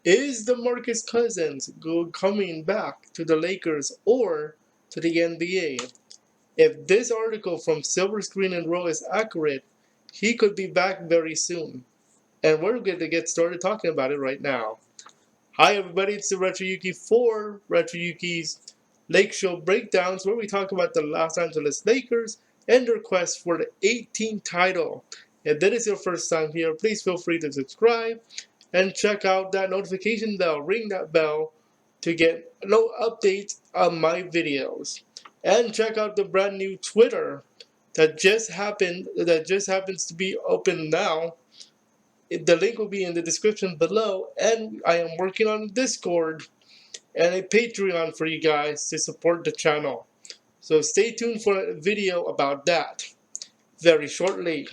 Is DeMarcus Cousins coming back to the Lakers or to the NBA? If this article from Silver Screen and Row is accurate, he could be back very soon. And we're going to get started talking about it right now. Hi everybody, it's the RetroYuuki for RetroYuuki's LakeShow Breakdowns, where we talk about the Los Angeles Lakers and their quest for the 18th title. If that is your first time here, please feel free to subscribe and check out that notification bell. Ring that bell to get no updates on my videos. And check out the brand new Twitter that just happens to be open now. The link will be in the description below, and I am working on Discord and a Patreon for you guys to support the channel. So stay tuned for a video about that very shortly.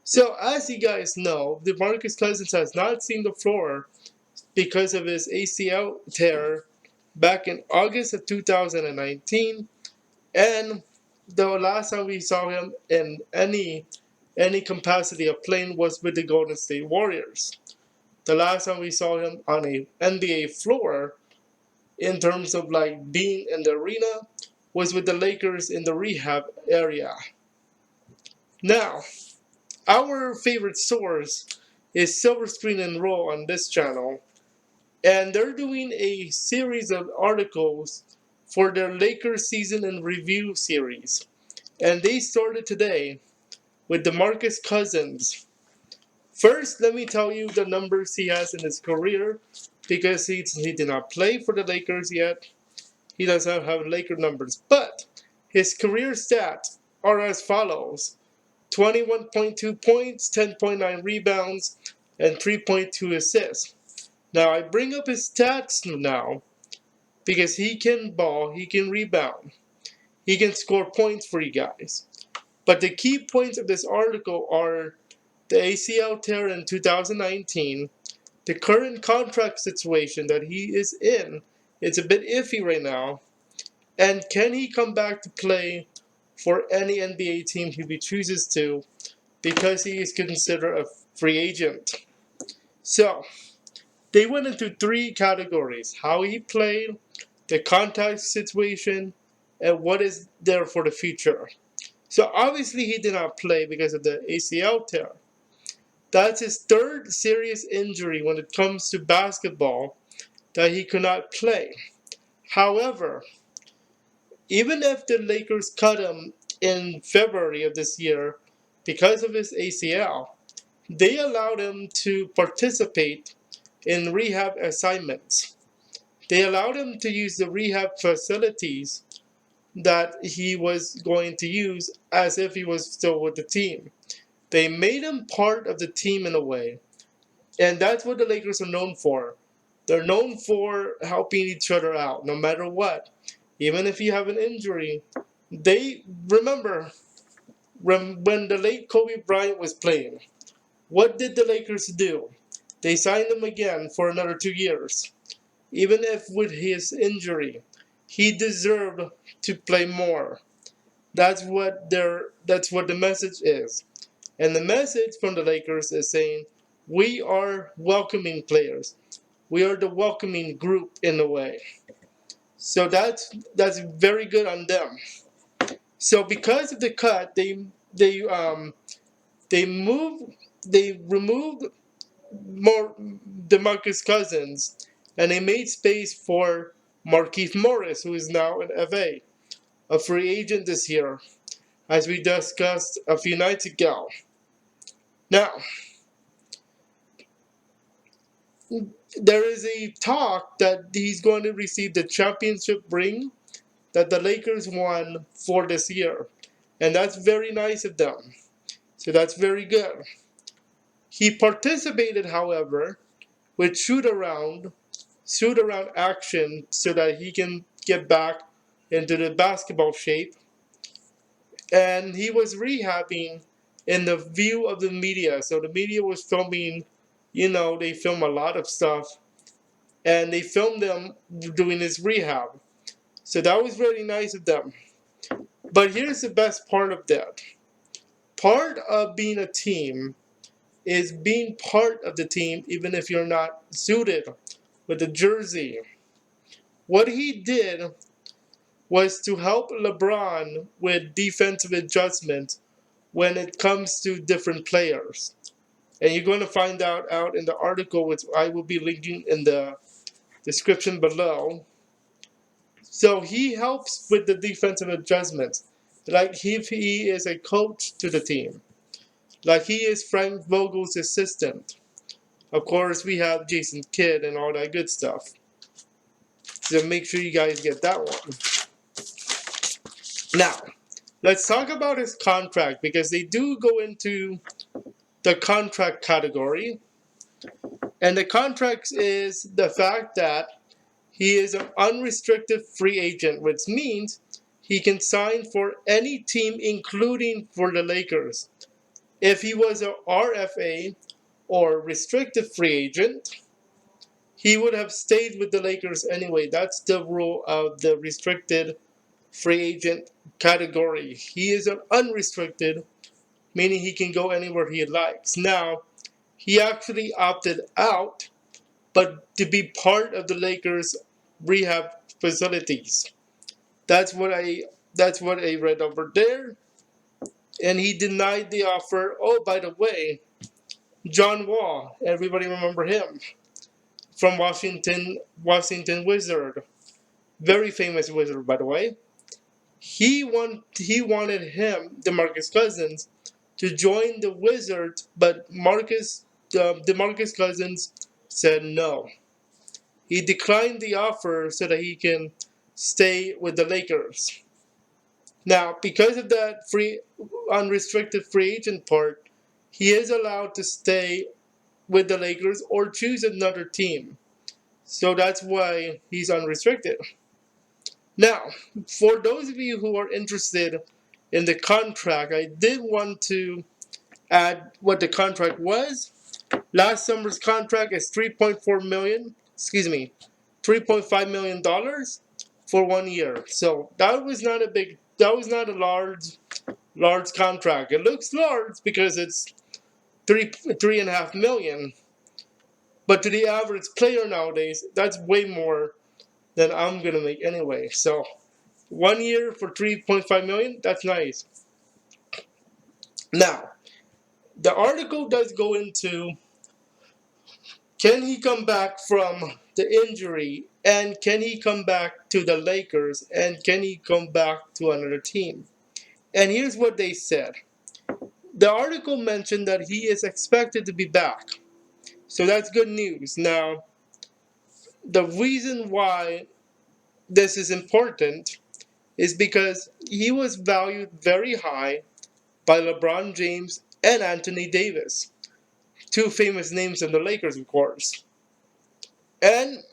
So as you guys know, DeMarcus Cousins has not seen the floor because of his ACL tear back in August of 2019, and the last time we saw him in any capacity of playing was with the Golden State Warriors. The last time we saw him on a NBA floor in terms of like being in the arena was with the Lakers in the rehab area. Now, our favorite source is Silver Screen and Roll on this channel, and they're doing a series of articles for their Lakers season in review series. And they started today with DeMarcus Cousins. First, let me tell you the numbers he has in his career, because he did not play for the Lakers yet. He doesn't have Laker numbers, but his career stats are as follows: 21.2 points, 10.9 rebounds, and 3.2 assists. Now, I bring up his stats now because he can ball, he can rebound, he can score points for you guys. But the key points of this article are the ACL tear in 2019, the current contract situation that he is in. It's a bit iffy right now. And can he come back to play for any NBA team if he chooses to, because he is considered a free agent? So, they went into three categories: how he played, the contact situation, and what is there for the future. So obviously he did not play because of the ACL tear. That's his third serious injury when it comes to basketball that he could not play. However, even if the Lakers cut him in February of this year because of his ACL, they allowed him to participate in rehab assignments. They allowed him to use the rehab facilities that he was going to use as if he was still with the team. They made him part of the team in a way. And that's what the Lakers are known for. They're known for helping each other out no matter what. Even if you have an injury, they remember when the late Kobe Bryant was playing. What did the Lakers do? They signed him again for another 2 years. Even if with his injury, he deserved to play more. That's what the message is. And the message from the Lakers is saying, we are welcoming players. We are the welcoming group in a way. So that's very good on them. So because of the cut, they moved they removed more DeMarcus Cousins, and they made space for Markieff Morris, who is now in FA, a free agent this year, as we discussed a few nights ago. Now, there is a talk that he's going to receive the championship ring that the Lakers won for this year. And that's very nice of them. So that's very good. He participated, however, with shoot around action so that he can get back into the basketball shape. And he was rehabbing in the view of the media. So the media was filming, they film a lot of stuff. And they filmed them doing his rehab. So that was very nice of them. But here's the best part of that. Part of being a team is being part of the team even if you're not suited with the jersey. What he did was to help LeBron with defensive adjustments when it comes to different players. And you're going to find out in the article, which I will be linking in the description below. So he helps with the defensive adjustments, like if he is a coach to the team, like he is Frank Vogel's assistant. Of course, we have Jason Kidd and all that good stuff. So make sure you guys get that one. Now, let's talk about his contract because they do go into the contract category. And the contract is the fact that he is an unrestricted free agent, which means he can sign for any team, including for the Lakers. If he was a RFA or restricted free agent, he would have stayed with the Lakers anyway. That's the rule of the restricted free agent category. He is an unrestricted, meaning he can go anywhere he likes. Now, he actually opted out, but to be part of the Lakers rehab facilities. That's what I read over there. And he denied the offer. Oh, by the way, John Wall, everybody remember him from Washington Wizard, very famous Wizard, by the way. He wanted him, DeMarcus Cousins, to join the Wizards, but DeMarcus Cousins said no. He declined the offer so that he can stay with the Lakers. Now, because of that unrestricted free agent part, he is allowed to stay with the Lakers or choose another team. So that's why he's unrestricted. Now, for those of you who are interested in the contract, I did want to add what the contract was. Last summer's contract is $3.5 million for 1 year. So that was not a large contract. It looks large because it's 3.5 million. But to the average player nowadays, that's way more than I'm gonna make anyway. So 1 year for 3.5 million, that's nice. Now, the article does go into, can he come back from the injury, and can he come back to the Lakers, and can he come back to another team? And here's what they said. The article mentioned that he is expected to be back. So that's good news. Now, the reason why this is important is because he was valued very high by LeBron James and Anthony Davis, two famous names in the Lakers, of course. And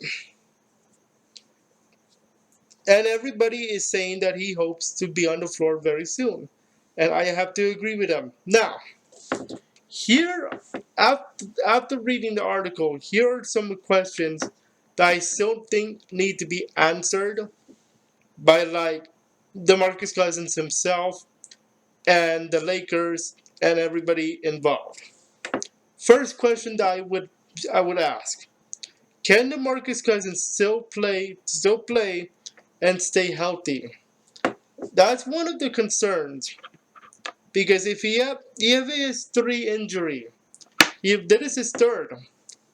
everybody is saying that he hopes to be on the floor very soon. And I have to agree with them. Now, here, after reading the article, here are some questions that I still think need to be answered by like DeMarcus Cousins himself and the Lakers and everybody involved. First question that I would ask: can DeMarcus Cousins still play and stay healthy? That's one of the concerns, because if he has 3 injury, that is his third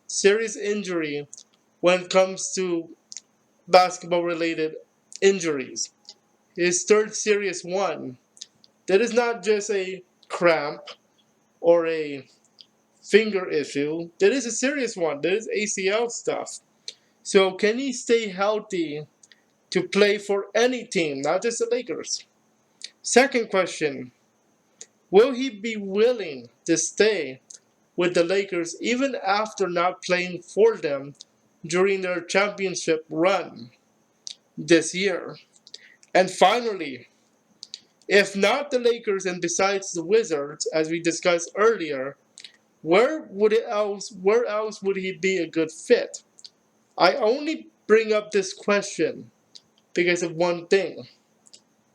serious injury when it comes to basketball related injuries. His third serious one. That is not just a cramp or a finger issue. That is a serious one. That is ACL stuff. So can he stay healthy to play for any team, not just the Lakers? Second question, will he be willing to stay with the Lakers even after not playing for them during their championship run this year? And finally, if not the Lakers and besides the Wizards, as we discussed earlier, where else would he be a good fit? I only bring up this question because of one thing.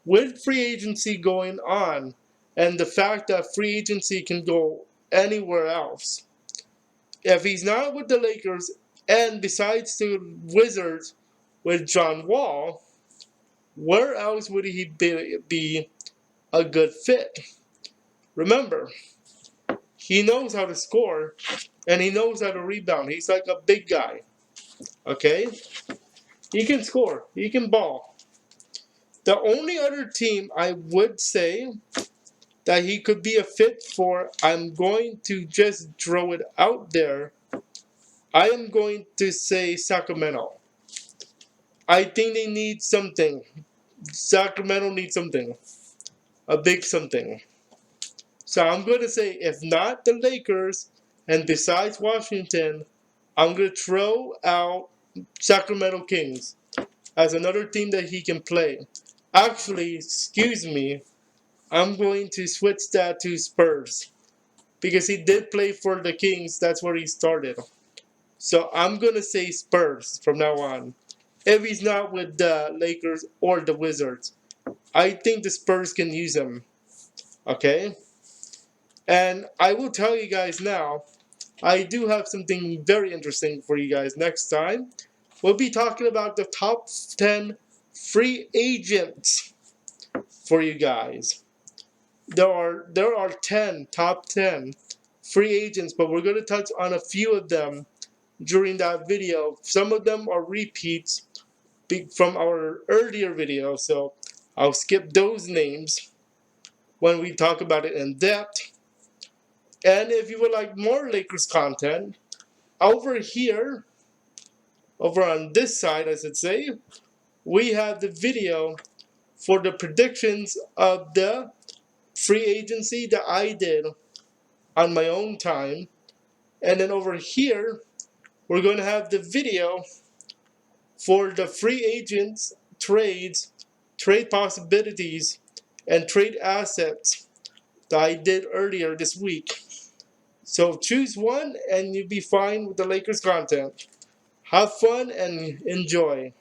With free agency going on, and the fact that free agency can go anywhere else. If he's not with the Lakers and besides the Wizards with John Wall, where else would he be a good fit? Remember, he knows how to score and he knows how to rebound. He's like a big guy. Okay? He can score. He can ball. The only other team I would say that he could be a fit for, I'm going to just throw it out there. I am going to say Sacramento. I think they need something. Sacramento needs something. A big something. So I'm going to say, if not the Lakers, and besides Washington, I'm going to throw out Sacramento Kings as another team that he can play. Actually, excuse me, I'm going to switch that to Spurs. Because he did play for the Kings, that's where he started. So I'm going to say Spurs from now on. If he's not with the Lakers or the Wizards, I think the Spurs can use him. Okay? And I will tell you guys now, I do have something very interesting for you guys next time. We'll be talking about the top 10 free agents for you guys. There are 10 top 10 free agents, but we're going to touch on a few of them during that video. Some of them are repeats from our earlier video, so I'll skip those names when we talk about it in depth. And if you would like more Lakers content, over here, over on this side, I should say, we have the video for the predictions of the free agency that I did on my own time. And then over here, we're going to have the video for the free agents, trades, trade possibilities, and trade assets that I did earlier this week. So choose one and you'll be fine with the Lakers content. Have fun and enjoy.